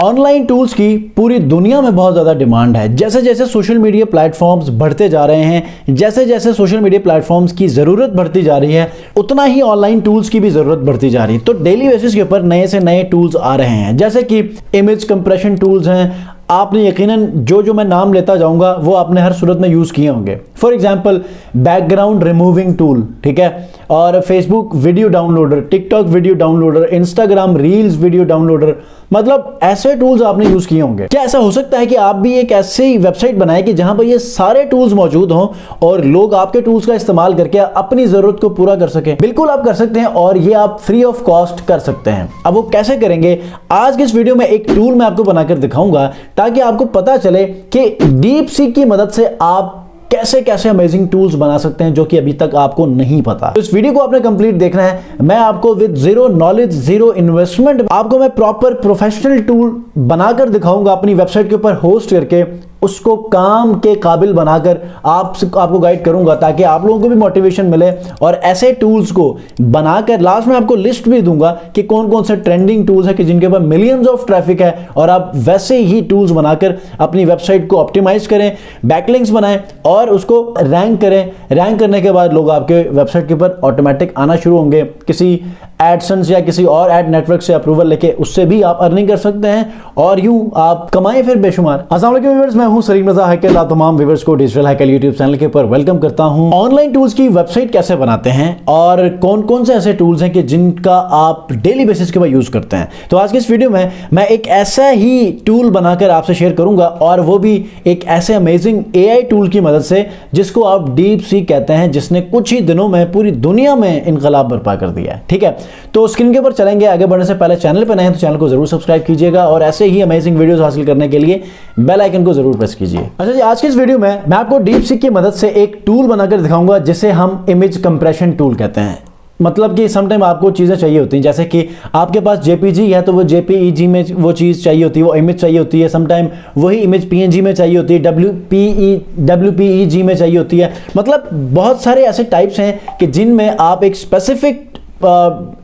Online tools की पूरी दुनिया में बहुत ज़्यादा डिमांड है। जैसे जैसे सोशल मीडिया प्लेटफॉर्म्स बढ़ते जा रहे हैं, जैसे जैसे सोशल मीडिया प्लेटफॉर्म्स की ज़रूरत बढ़ती जा रही है, उतना ही ऑनलाइन टूल्स की भी ज़रूरत बढ़ती जा रही है। तो डेली बेसिस के ऊपर नए से नए टूल्स आ रहे हैं, जैसे कि इमेज कंप्रेशन टूल्स हैं। आपने यकीनन जो मैं नाम लेता जाऊंगा वो आपने हर सूरत में यूज़ किए होंगे। For example background removing tool, ठीक है, और Facebook video downloader, TikTok video downloader, Instagram reels video downloader, मतलब ऐसे टूल्स आपने यूज़ किए होंगे। क्या ऐसा हो सकता है कि आप भी एक ऐसी वेबसाइट बनाएं कि जहां पर ये सारे टूल्स मौजूद हों और लोग आपके टूल्स का इस्तेमाल करके अपनी ज़रूरत को पूरा कर सकें? बिल्कुल आप कर सकते हैं, और ये आप फ्री ऑफ कॉस्ट कर सकते हैं। अब वो कैसे करेंगे, आज के इस वीडियो में एक टूल मैं आपको बनाकर दिखाऊंगा ताकि आपको पता चले कि डीप सीक की मदद से आप कैसे कैसे अमेजिंग टूल्स बना सकते हैं जो कि अभी तक आपको नहीं पता। तो इस वीडियो को आपने कंप्लीट देखना है। मैं आपको with zero knowledge, zero investment आपको मैं प्रॉपर प्रोफेशनल टूल बनाकर दिखाऊंगा, अपनी वेबसाइट के ऊपर होस्ट करके उसको काम के काबिल बनाकर आपको गाइड करूंगा, ताकि आप लोगों को भी मोटिवेशन मिले। और ऐसे टूल्स को बनाकर लास्ट में आपको लिस्ट भी दूंगा कि कौन कौन से ट्रेंडिंग टूल्स है कि जिनके ऊपर मिलियंस ऑफ ट्रैफिक है, और आप वैसे ही टूल्स बनाकर अपनी वेबसाइट को ऑप्टिमाइज करें, बैकलिंक्स बनाएं और उसको रैंक करें। रैंक करने के बाद लोग आपके वेबसाइट के ऊपर ऑटोमेटिक आना शुरू होंगे। किसी एडसेंस या किसी और एड नेटवर्क से अप्रूवल लेके उससे भी आप अर्निंग कर सकते हैं, और यूं आप कमाएं फिर बेशुमार। अस्सलाम वालेकुम व्यूअर्स, मैं हूं सलीम रज़ा हैकल। आप तमाम व्यूअर्स को डिजिटल हैकल यूट्यूब चैनल के ऊपर वेलकम करता हूं। ऑनलाइन टूल्स की वेबसाइट कैसे बनाते हैं और कौन कौन से ऐसे टूल्स हैं कि जिनका आप डेली बेसिस के ऊपर यूज करते हैं, तो आज के इस वीडियो में मैं एक ऐसा ही टूल बनाकर आपसे शेयर करूंगा, और वो भी एक ऐसे अमेजिंग AI टूल की मदद से जिसको आप डीप सीक कहते हैं, जिसने कुछ ही दिनों में पूरी दुनिया में इनकलाब बर्पा कर दिया है। ठीक है, तो स्क्रीन के ऊपर चलेंगे। आगे बढ़ने से पहले चैनल पर नए हैं तो चैनल को जरूर सब्सक्राइब कीजिएगा, और ऐसे ही अमेजिंग वीडियोस हासिल करने के लिए बेल आइकन को जरूर प्रेस कीजिए। अच्छा जी, आज के इस वीडियो में मैं आपको डीप सीक की मदद से एक टूल बनाकर दिखाऊंगा जिसे हम इमेज कंप्रेशन टूल कहते हैं। मतलब कि समटाइम आपको चीज़ें चाहिए होती हैं, जैसे कि आपके पास JPG है तो वो JPEG में वो चीज़ चाहिए होती है, वो इमेज चाहिए होती है। समटाइम वही इमेज PNG में चाहिए होती है, WPEG में चाहिए होती है। मतलब बहुत सारे ऐसे टाइप्स हैं कि जिनमें आप एक स्पेसिफिक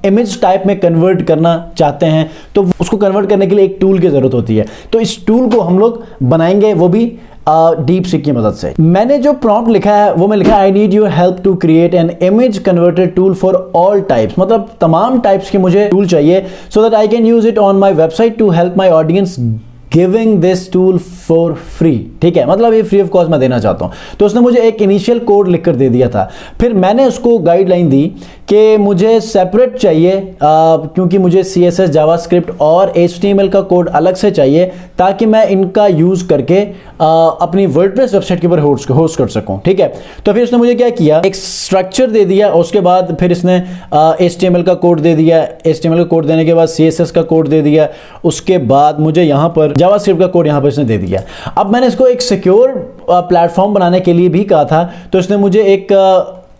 इमेज टाइप में कन्वर्ट करना चाहते हैं, तो उसको कन्वर्ट करने के लिए एक टूल की ज़रूरत होती है। तो इस टूल को हम लोग बनाएंगे, वो भी डीप सीक की मदद से। मैंने जो प्रॉम्प्ट लिखा है वो मैं लिखा है, I need your help to create an image converter tool for all types. मतलब तमाम टाइप्स के मुझे टूल चाहिए, so that I can use it on my website to help my audience giving this tool for free. ठीक है, मतलब ये free of cost मैं देना चाहता हूँ। तो उसने मुझे एक इनिशियल कोड लिखकर दे दिया था। फिर मैंने उसको गाइडलाइन दी कि मुझे सेपरेट चाहिए, क्योंकि मुझे CSS, जावास्क्रिप्ट और HTML का कोड अलग से चाहिए, ताकि मैं इनका यूज़ करके अपनी वर्डप्रेस वेबसाइट के ऊपर होस्ट कर सकूं। ठीक है, तो फिर उसने मुझे क्या किया, एक स्ट्रक्चर दे दिया, उसके बाद फिर इसने HTML का कोड दे दिया। HTML का कोड देने के बाद CSS का कोड दे दिया, उसके बाद मुझे यहाँ पर जावास्क्रिप्ट का कोड यहाँ पर इसने दे दिया। अब मैंने इसको एक सिक्योर प्लेटफॉर्म बनाने के लिए भी कहा था, तो इसने मुझे एक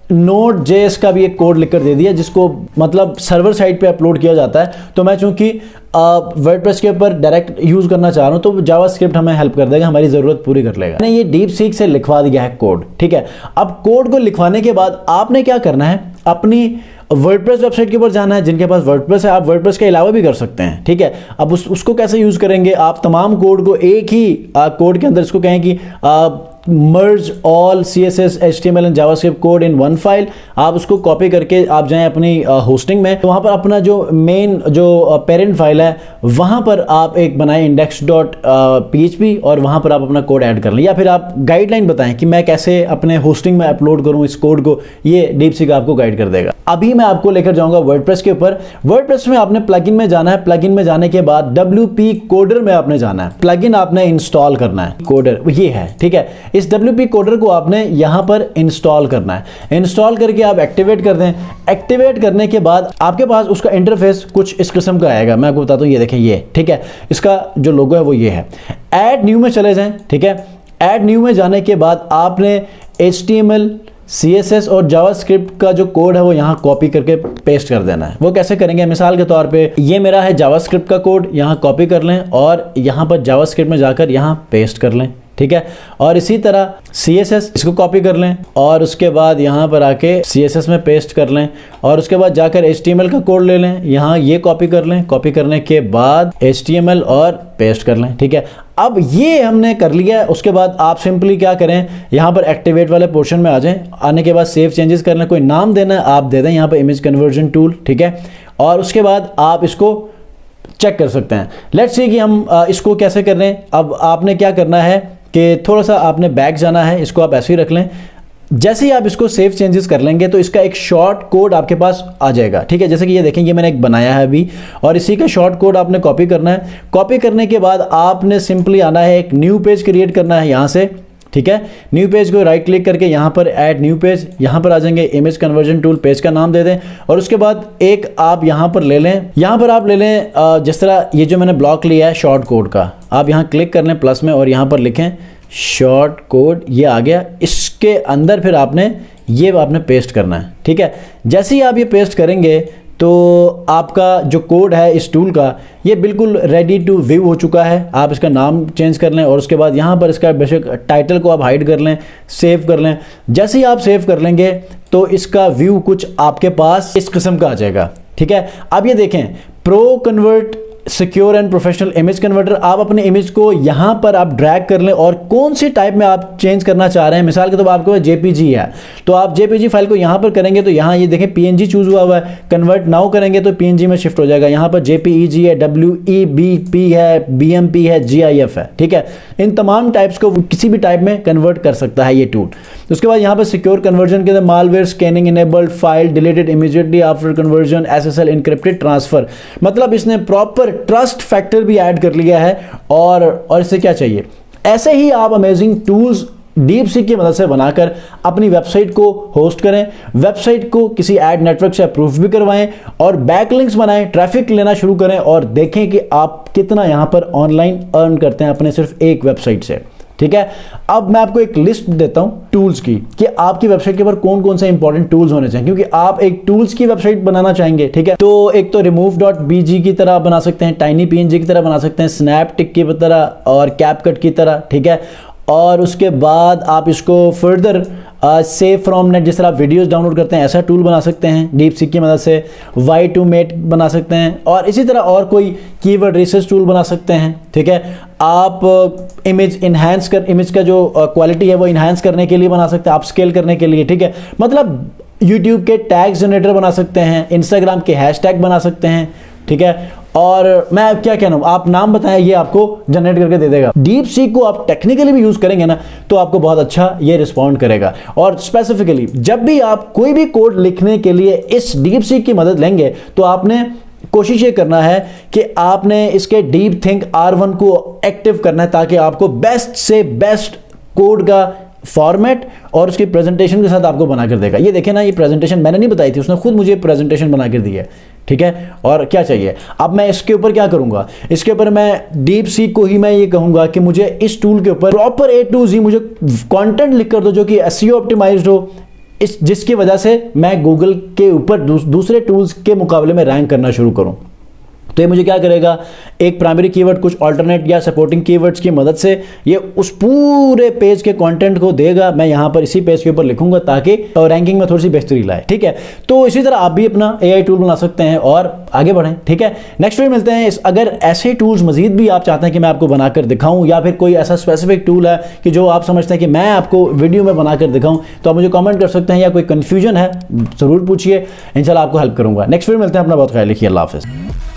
Node.js का भी एक कोड लिखकर दे दिया, जिसको मतलब सर्वर साइड पे अपलोड किया जाता है। तो मैं चूंकि वर्डप्रेस के ऊपर डायरेक्ट यूज करना चाह रहा हूं, तो जावास्क्रिप्ट हमें हेल्प कर देगा, हमारी जरूरत पूरी कर लेगा। मैंने ये डीप सीक से लिखवा दिया है कोड। ठीक है, अब कोड को लिखवाने के बाद आपने क्या करना है, अपनी वर्डप्रेस वेबसाइट के ऊपर जाना है। जिनके पास वर्डप्रेस है, आप वर्डप्रेस के अलावा भी कर सकते हैं। ठीक है, अब उसको कैसे यूज करेंगे, आप तमाम कोड को एक ही कोड के अंदर इसको कहें कि merge all CSS, HTML and JavaScript code in one file. आप उसको कॉपी करके आप जाएं अपनी होस्टिंग में, तो वहाँ पर अपना जो मेन जो पेरेंट फाइल है वहाँ पर आप एक बनाएं index.php, और वहाँ पर आप अपना कोड ऐड कर लें, या फिर आप गाइडलाइन बताएं कि मैं कैसे अपने होस्टिंग में अपलोड करूँ इस कोड को। ये डीप सीक आपको गाइड कर देगा। अभी मैं आपको लेकर जाऊँगा वर्डप्रेस के ऊपर। वर्डप्रेस में आपने प्लगइन में जाना है। प्लगइन में जाने के बाद WP कोडर में आपने जाना है। प्लगइन आपने इंस्टॉल करना है, कोडर ये है। ठीक है, इस WP कोडर को आपने यहां पर इंस्टॉल करना है। इंस्टॉल करके आप एक्टिवेट कर दें। एक्टिवेट करने के बाद आपके पास उसका इंटरफेस कुछ इस किस्म का आएगा। मैं आपको बताता हूं, ये देखें ये। ठीक है, इसका जो लोगो है वो ये है। ऐड न्यू में चले जाएं। ठीक है, ऐड न्यू में जाने के बाद आपने HTML, CSS और जावास्क्रिप्ट का जो कोड है वो यहाँ कॉपी करके पेस्ट कर देना है। वो कैसे करेंगे, मिसाल के तौर पे ये मेरा है जावास्क्रिप्ट का कोड, यहाँ कॉपी कर लें और यहाँ पर जावास्क्रिप्ट में जाकर यहाँ पेस्ट कर लें। ठीक है। और इसी तरह CSS, इसको कॉपी कर लें और उसके बाद यहाँ पर आके CSS में पेस्ट कर लें और उसके बाद जाकर HTML का कोड ले लें, यहाँ ये कॉपी कर लें, कॉपी करने के बाद HTML और पेस्ट कर लें, ठीक है। अब ये हमने कर लिया है। उसके बाद आप सिंपली क्या करें, यहाँ पर एक्टिवेट वाले पोर्शन में आ जाएं, आने के बाद सेव चेंजेस कर लें, कोई नाम देना है आप दे दें यहाँ पर इमेज कन्वर्जन टूल, ठीक है। और उसके बाद आप इसको चेक कर सकते हैं। लेट्स सी कि हम इसको कैसे कर रहे हैं। अब आपने क्या करना है कि थोड़ा सा आपने बैक जाना है, इसको आप ऐसे ही रख लें। जैसे ही आप इसको सेव चेंजेस कर लेंगे तो इसका एक शॉर्ट कोड आपके पास आ जाएगा, ठीक है। जैसे कि ये देखें, ये मैंने एक बनाया है अभी और इसी का शॉर्ट कोड आपने कॉपी करना है। कॉपी करने के बाद आपने सिंपली आना है, एक न्यू पेज क्रिएट करना है यहाँ से, ठीक है। न्यू पेज को राइट क्लिक करके यहाँ पर ऐड न्यू पेज, यहाँ पर आ जाएंगे, इमेज कन्वर्जन टूल, पेज का नाम दे दें और उसके बाद एक आप यहाँ पर ले लें, यहाँ पर आप ले लें जिस तरह ये जो मैंने ब्लॉक लिया है शॉर्ट कोड का, आप यहाँ क्लिक कर लें प्लस में और यहाँ पर लिखें शॉर्ट कोड, ये आ गया। इसके अंदर फिर आपने पेस्ट करना है, ठीक है। जैसे ही आप ये पेस्ट करेंगे तो आपका जो कोड है इस टूल का ये बिल्कुल रेडी टू व्यू हो चुका है। आप इसका नाम चेंज कर लें और उसके बाद यहाँ पर इसका बेशक टाइटल को आप हाइड कर लें, सेव कर लें। जैसे ही आप सेव कर लेंगे तो इसका व्यू कुछ आपके पास इस किस्म का आ जाएगा, ठीक है। अब ये देखें, pro convert secure and professional image converter, आप अपने इमेज को यहां पर आप ड्रैग कर लें और कौन सी टाइप में आप चेंज करना चाह रहे हैं। मिसाल के तौर पर आपके पास JPG है तो आप JPG फाइल को यहां पर करेंगे तो यहां ये देखें PNG चूज हुआ है, कन्वर्ट नाउ करेंगे तो PNG में शिफ्ट हो जाएगा। यहां पर JPEG है, WEBP है, BMP है, GIF है, ठीक है। इन तमाम टाइप्स को किसी भी टाइप में कन्वर्ट कर सकता है ये टूल। उसके बाद यहाँ पर सिक्योर कन्वर्जन के अंदर malware scanning enabled, file deleted immediately after conversion, SSL encrypted transfer, मतलब इसने प्रॉपर ट्रस्ट फैक्टर भी ऐड कर लिया है। और इससे क्या चाहिए, ऐसे ही आप अमेजिंग टूल्स DeepSeek की मदद से बनाकर अपनी वेबसाइट को होस्ट करें, वेबसाइट को किसी एड नेटवर्क से अप्रूव भी करवाएं और बैकलिंक्स बनाएं, ट्रैफिक लेना शुरू करें और देखें कि आप कितना यहां पर ऑनलाइन अर्न करते हैं अपने सिर्फ एक वेबसाइट से, ठीक है। अब मैं आपको एक लिस्ट देता हूं टूल्स की कि आपकी वेबसाइट के ऊपर कौन कौन से इंपॉर्टेंट टूल्स होने चाहिए, क्योंकि आप एक टूल्स की वेबसाइट बनाना चाहेंगे, ठीक है। तो एक तो remove.bg की तरह बना सकते हैं, tinypng की तरह बना सकते हैं, snaptic की तरह और CapCut की तरह, ठीक है। और उसके बाद आप इसको फर्दर सेव फ्रॉम नेट, जिस तरह आप वीडियोस डाउनलोड करते हैं ऐसा टूल बना सकते हैं DeepSeek की मदद से, Y2Mate बना सकते हैं और इसी तरह और कोई कीवर्ड रिसर्च टूल बना सकते हैं, ठीक है। आप इमेज का जो क्वालिटी है वो इन्हांस करने के लिए बना सकते हैं, आप स्केल करने के लिए, ठीक है। मतलब YouTube के टैग जनरेटर बना सकते हैं, Instagram के हैशटैग बना सकते हैं, ठीक है। और मैं क्या कहना हूं, आप नाम बताएं, ये आपको जनरेट करके दे देगा। DeepSeek को आप टेक्निकली भी यूज करेंगे ना तो आपको बहुत अच्छा ये रिस्पॉन्ड करेगा। और स्पेसिफिकली जब भी आप कोई भी कोड लिखने के लिए इस DeepSeek की मदद लेंगे तो आपने कोशिश ये करना है कि आपने इसके डीप थिंक R1 को एक्टिव करना है ताकि आपको बेस्ट से बेस्ट कोड का फॉर्मेट और उसकी प्रेजेंटेशन के साथ आपको बनाकर देगा। ये देखें ना, ये प्रेजेंटेशन मैंने नहीं बताई थी, उसने खुद मुझे प्रेजेंटेशन बनाकर दी है, ठीक है। और क्या चाहिए, अब मैं इसके ऊपर क्या करूंगा, इसके ऊपर मैं DeepSeek को ही मैं ये कहूंगा कि मुझे इस टूल के ऊपर प्रॉपर A to Z मुझे कंटेंट लिख कर दो जो कि SEO ऑप्टिमाइज्ड हो, जिसकी वजह से मैं गूगल के ऊपर दूसरे टूल्स के मुकाबले में रैंक करना शुरू करूं। तो ये मुझे क्या करेगा, एक प्राइमरी कीवर्ड, कुछ अल्टरनेट या सपोर्टिंग कीवर्ड्स की मदद से ये उस पूरे पेज के कंटेंट को देगा। मैं यहाँ पर इसी पेज के ऊपर लिखूंगा ताकि रैंकिंग में थोड़ी सी बेहतरी लाए, ठीक है। तो इसी तरह आप भी अपना AI टूल बना सकते हैं और आगे बढ़ें, ठीक है। नेक्स्ट वीडियो मिलते हैं। अगर ऐसे टूल्स मजीद भी आप चाहते हैं कि मैं आपको बनाकर दिखाऊं या फिर कोई ऐसा स्पेसिफिक टूल है कि जो आप समझते हैं कि मैं आपको वीडियो में बनाकर दिखाऊं, तो आप मुझे कमेंट कर सकते हैं, या कोई कंफ्यूजन है ज़रूर पूछिए, इंशाल्लाह आपको हेल्प करूंगा। नेक्स्ट वीडियो मिलते हैं, अपना बहुत ख्याल रखिए, अल्लाह हाफिज़।